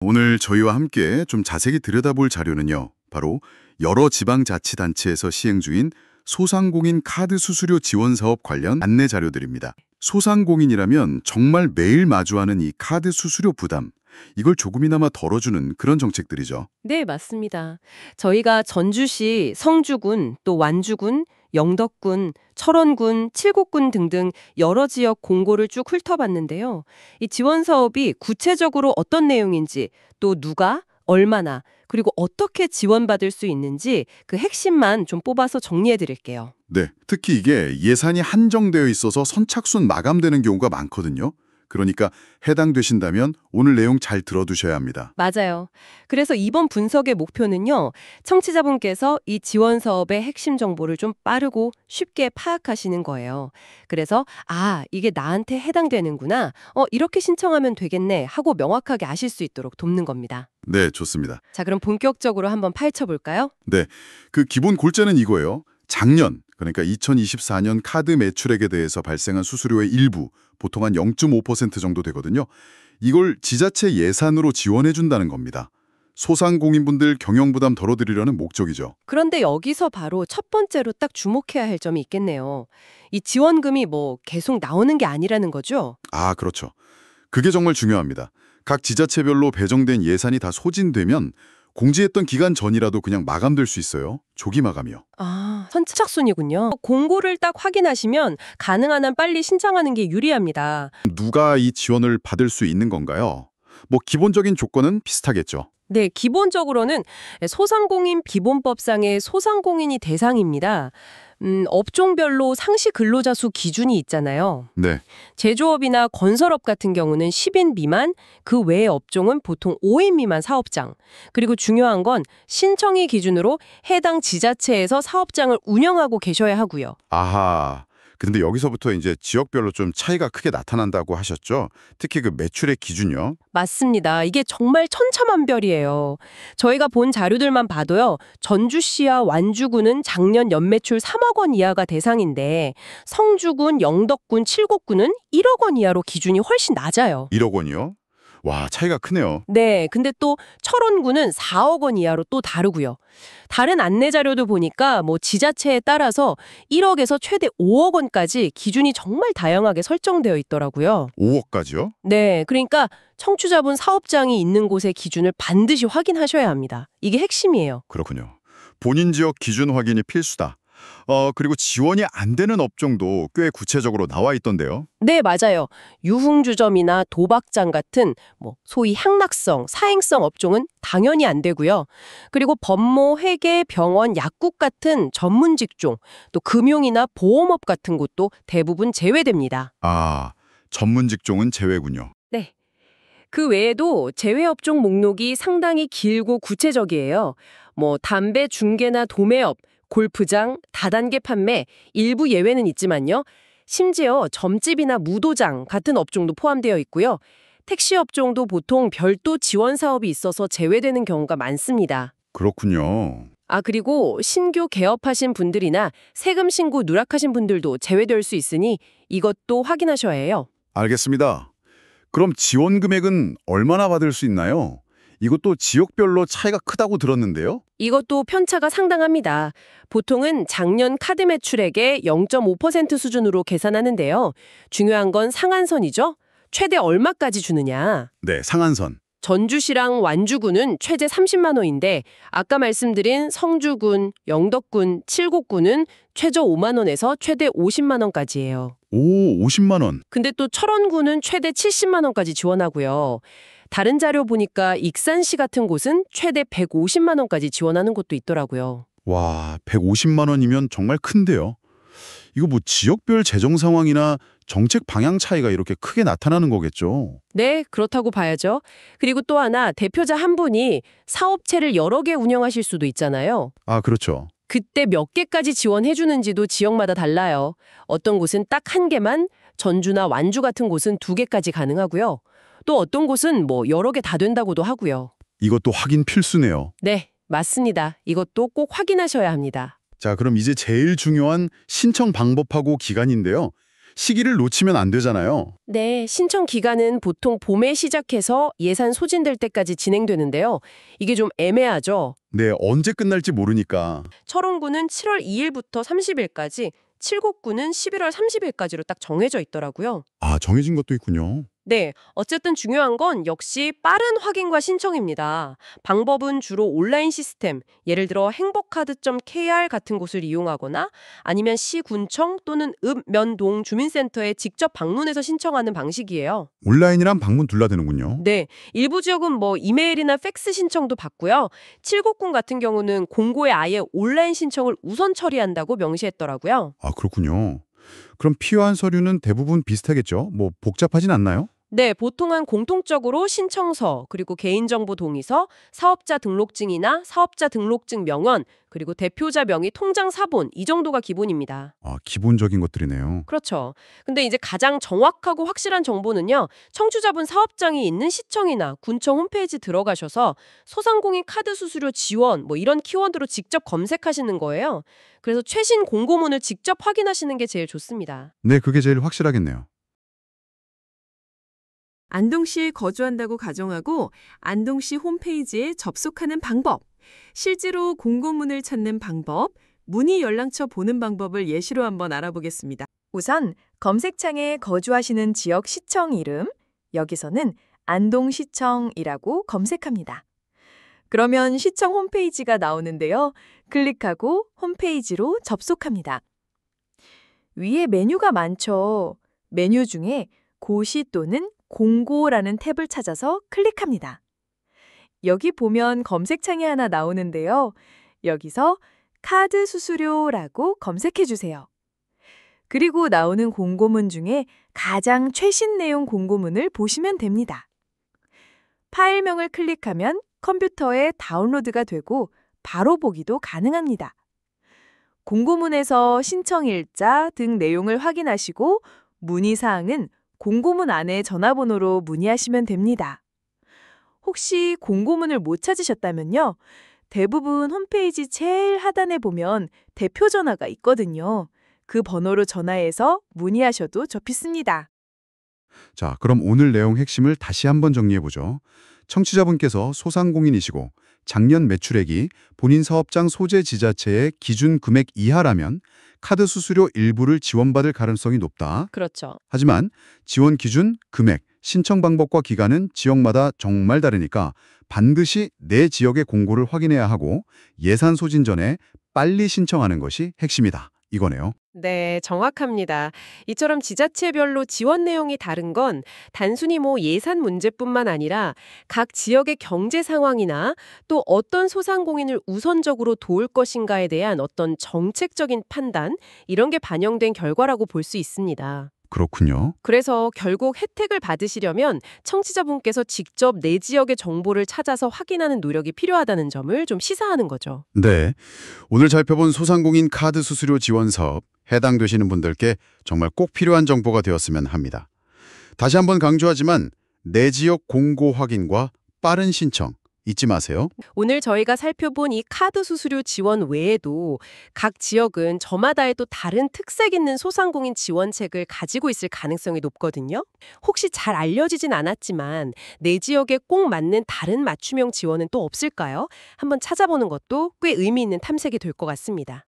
오늘 저희와 함께 좀 자세히 들여다볼 자료는요. 바로 여러 지방자치단체에서 시행 중인 소상공인 카드 수수료 지원 사업 관련 안내 자료들입니다. 소상공인이라면 정말 매일 마주하는 이 카드 수수료 부담, 이걸 조금이나마 덜어주는 그런 정책들이죠. 네, 맞습니다. 저희가 전주시, 성주군, 또 완주군, 영덕군, 철원군, 칠곡군 등등 여러 지역 공고를 쭉 훑어봤는데요. 이 지원 사업이 구체적으로 어떤 내용인지, 또 누가, 얼마나, 그리고 어떻게 지원받을 수 있는지 그 핵심만 좀 뽑아서 정리해 드릴게요. 네, 특히 이게 예산이 한정되어 있어서 선착순 마감되는 경우가 많거든요. 그러니까 해당되신다면 오늘 내용 잘 들어두셔야 합니다. 맞아요. 그래서 이번 분석의 목표는요, 청취자분께서 이 지원 사업의 핵심 정보를 좀 빠르고 쉽게 파악하시는 거예요. 그래서, 이게 나한테 해당되는구나. 이렇게 신청하면 되겠네. 하고 명확하게 아실 수 있도록 돕는 겁니다. 네, 좋습니다. 자, 그럼 본격적으로 한번 파헤쳐 볼까요? 네, 그 기본 골자는 이거예요. 작년, 그러니까 2024년 카드 매출액에 대해서 발생한 수수료의 일부, 보통 한 0.5% 정도 되거든요. 이걸 지자체 예산으로 지원해 준다는 겁니다. 소상공인분들 경영 부담 덜어드리려는 목적이죠. 그런데 여기서 바로 첫 번째로 딱 주목해야 할 점이 있겠네요. 이 지원금이 계속 나오는 게 아니라는 거죠? 아, 그렇죠. 그게 정말 중요합니다. 각 지자체별로 배정된 예산이 다 소진되면 공지했던 기간 전이라도 그냥 마감될 수 있어요. 조기 마감이요. 선착순이군요. 공고를 딱 확인하시면 가능한 한 빨리 신청하는 게 유리합니다. 누가 이 지원을 받을 수 있는 건가요? 기본적인 조건은 비슷하겠죠. 네, 기본적으로는 소상공인 기본법상의 소상공인이 대상입니다. 업종별로 상시 근로자 수 기준이 있잖아요. 네. 제조업이나 건설업 같은 경우는 10인 미만, 그 외의 업종은 보통 5인 미만 사업장. 그리고 중요한 건 신청일 기준으로 해당 지자체에서 사업장을 운영하고 계셔야 하고요. 아하. 근데 여기서부터 이제 지역별로 좀 차이가 크게 나타난다고 하셨죠? 특히 그 매출의 기준요. 맞습니다. 이게 정말 천차만별이에요. 저희가 본 자료들만 봐도요. 전주시와 완주군은 작년 연매출 3억 원 이하가 대상인데 성주군, 영덕군, 칠곡군은 1억 원 이하로 기준이 훨씬 낮아요. 1억 원이요? 와, 차이가 크네요. 네, 근데 또 철원군은 4억 원 이하로 또 다르고요. 다른 안내 자료도 보니까 지자체에 따라서 1억에서 최대 5억 원까지 기준이 정말 다양하게 설정되어 있더라고요. 5억까지요? 네, 그러니까 청취자분 사업장이 있는 곳의 기준을 반드시 확인하셔야 합니다. 이게 핵심이에요. 그렇군요. 본인 지역 기준 확인이 필수다. 그리고 지원이 안 되는 업종도 꽤 구체적으로 나와 있던데요. 네, 맞아요. 유흥주점이나 도박장 같은 소위 향락성, 사행성 업종은 당연히 안 되고요. 그리고 법무, 회계, 병원, 약국 같은 전문 직종, 또 금융이나 보험업 같은 곳도 대부분 제외됩니다. 아, 전문 직종은 제외군요. 네. 그 외에도 제외업종 목록이 상당히 길고 구체적이에요. 담배 중개나 도매업, 골프장, 다단계 판매, 일부 예외는 있지만요. 심지어 점집이나 무도장 같은 업종도 포함되어 있고요. 택시 업종도 보통 별도 지원 사업이 있어서 제외되는 경우가 많습니다. 그렇군요. 그리고 신규 개업하신 분들이나 세금 신고 누락하신 분들도 제외될 수 있으니 이것도 확인하셔야 해요. 알겠습니다. 그럼 지원 금액은 얼마나 받을 수 있나요? 이것도 지역별로 차이가 크다고 들었는데요. 이것도 편차가 상당합니다. 보통은 작년 카드 매출액의 0.5% 수준으로 계산하는데요. 중요한 건 상한선이죠. 최대 얼마까지 주느냐. 네, 상한선. 전주시랑 완주군은 최대 30만 원인데 아까 말씀드린 성주군, 영덕군, 칠곡군은 최저 5만 원에서 최대 50만 원까지예요. 오, 50만 원. 근데 또 철원군은 최대 70만 원까지 지원하고요. 다른 자료 보니까 익산시 같은 곳은 최대 150만 원까지 지원하는 곳도 있더라고요. 와, 150만 원이면 정말 큰데요. 이거 지역별 재정 상황이나 정책 방향 차이가 이렇게 크게 나타나는 거겠죠. 네, 그렇다고 봐야죠. 그리고 또 하나 대표자 한 분이 사업체를 여러 개 운영하실 수도 있잖아요. 아, 그렇죠. 그때 몇 개까지 지원해 주는지도 지역마다 달라요. 어떤 곳은 딱 한 개만, 전주나 완주 같은 곳은 2개까지 가능하고요. 또 어떤 곳은 여러 개 다 된다고도 하고요. 이것도 확인 필수네요. 네, 맞습니다. 이것도 꼭 확인하셔야 합니다. 자, 그럼 이제 제일 중요한 신청 방법하고 기간인데요. 시기를 놓치면 안 되잖아요. 네, 신청 기간은 보통 봄에 시작해서 예산 소진될 때까지 진행되는데요. 이게 좀 애매하죠. 네, 언제 끝날지 모르니까. 철원구는 7월 2일부터 30일까지, 칠곡구는 11월 30일까지로 딱 정해져 있더라고요. 아, 정해진 것도 있군요. 네, 어쨌든 중요한 건 역시 빠른 확인과 신청입니다. 방법은 주로 온라인 시스템, 예를 들어 행복카드.kr 같은 곳을 이용하거나 아니면 시군청 또는 읍면동 주민센터에 직접 방문해서 신청하는 방식이에요. 온라인이랑 방문 둘 다 되는군요. 네, 일부 지역은 뭐 이메일이나 팩스 신청도 받고요. 칠곡군 같은 경우는 공고에 아예 온라인 신청을 우선 처리한다고 명시했더라고요. 아, 그렇군요. 그럼 필요한 서류는 대부분 비슷하겠죠? 뭐 복잡하진 않나요? 네, 보통은 공통적으로 신청서, 그리고 개인정보 동의서, 사업자 등록증이나 사업자 등록증 명원, 그리고 대표자 명의 통장 사본, 이 정도가 기본입니다. 아, 기본적인 것들이네요. 그렇죠. 근데 이제 가장 정확하고 확실한 정보는요, 청취자분 사업장이 있는 시청이나 군청 홈페이지 들어가셔서 소상공인 카드 수수료 지원, 뭐 이런 키워드로 직접 검색하시는 거예요. 그래서 최신 공고문을 직접 확인하시는 게 제일 좋습니다. 네, 그게 제일 확실하겠네요. 안동시에 거주한다고 가정하고 안동시 홈페이지에 접속하는 방법, 실제로 공고문을 찾는 방법, 문의 연락처 보는 방법을 예시로 한번 알아보겠습니다. 우선 검색창에 거주하시는 지역 시청 이름, 여기서는 안동시청이라고 검색합니다. 그러면 시청 홈페이지가 나오는데요. 클릭하고 홈페이지로 접속합니다. 위에 메뉴가 많죠. 메뉴 중에 고시 또는 공고라는 탭을 찾아서 클릭합니다. 여기 보면 검색창이 하나 나오는데요. 여기서 카드 수수료라고 검색해 주세요. 그리고 나오는 공고문 중에 가장 최신 내용 공고문을 보시면 됩니다. 파일명을 클릭하면 컴퓨터에 다운로드가 되고 바로 보기도 가능합니다. 공고문에서 신청일자 등 내용을 확인하시고 문의사항은 공고문 안에 전화번호로 문의하시면 됩니다. 혹시 공고문을 못 찾으셨다면요. 대부분 홈페이지 제일 하단에 보면 대표 전화가 있거든요. 그 번호로 전화해서 문의하셔도 좋습니다. 자, 그럼 오늘 내용 핵심을 다시 한번 정리해보죠. 청취자분께서 소상공인이시고 작년 매출액이 본인 사업장 소재 지자체의 기준 금액 이하라면 카드 수수료 일부를 지원받을 가능성이 높다. 그렇죠. 하지만 지원 기준, 금액, 신청 방법과 기간은 지역마다 정말 다르니까 반드시 내 지역의 공고를 확인해야 하고 예산 소진 전에 빨리 신청하는 것이 핵심이다. 이거네요. 네, 정확합니다. 이처럼 지자체별로 지원 내용이 다른 건 단순히 뭐 예산 문제뿐만 아니라 각 지역의 경제 상황이나 또 어떤 소상공인을 우선적으로 도울 것인가에 대한 어떤 정책적인 판단, 이런 게 반영된 결과라고 볼 수 있습니다. 그렇군요. 그래서 결국 혜택을 받으시려면 청취자분께서 직접 내 지역의 정보를 찾아서 확인하는 노력이 필요하다는 점을 좀 시사하는 거죠. 네, 오늘 살펴본 소상공인 카드 수수료 지원 사업 해당되시는 분들께 정말 꼭 필요한 정보가 되었으면 합니다. 다시 한번 강조하지만 내 지역 공고 확인과 빠른 신청 잊지 마세요. 오늘 저희가 살펴본 이 카드 수수료 지원 외에도 각 지역은 저마다의 또 다른 특색 있는 소상공인 지원책을 가지고 있을 가능성이 높거든요. 혹시 잘 알려지진 않았지만 내 지역에 꼭 맞는 다른 맞춤형 지원은 또 없을까요? 한번 찾아보는 것도 꽤 의미 있는 탐색이 될 것 같습니다.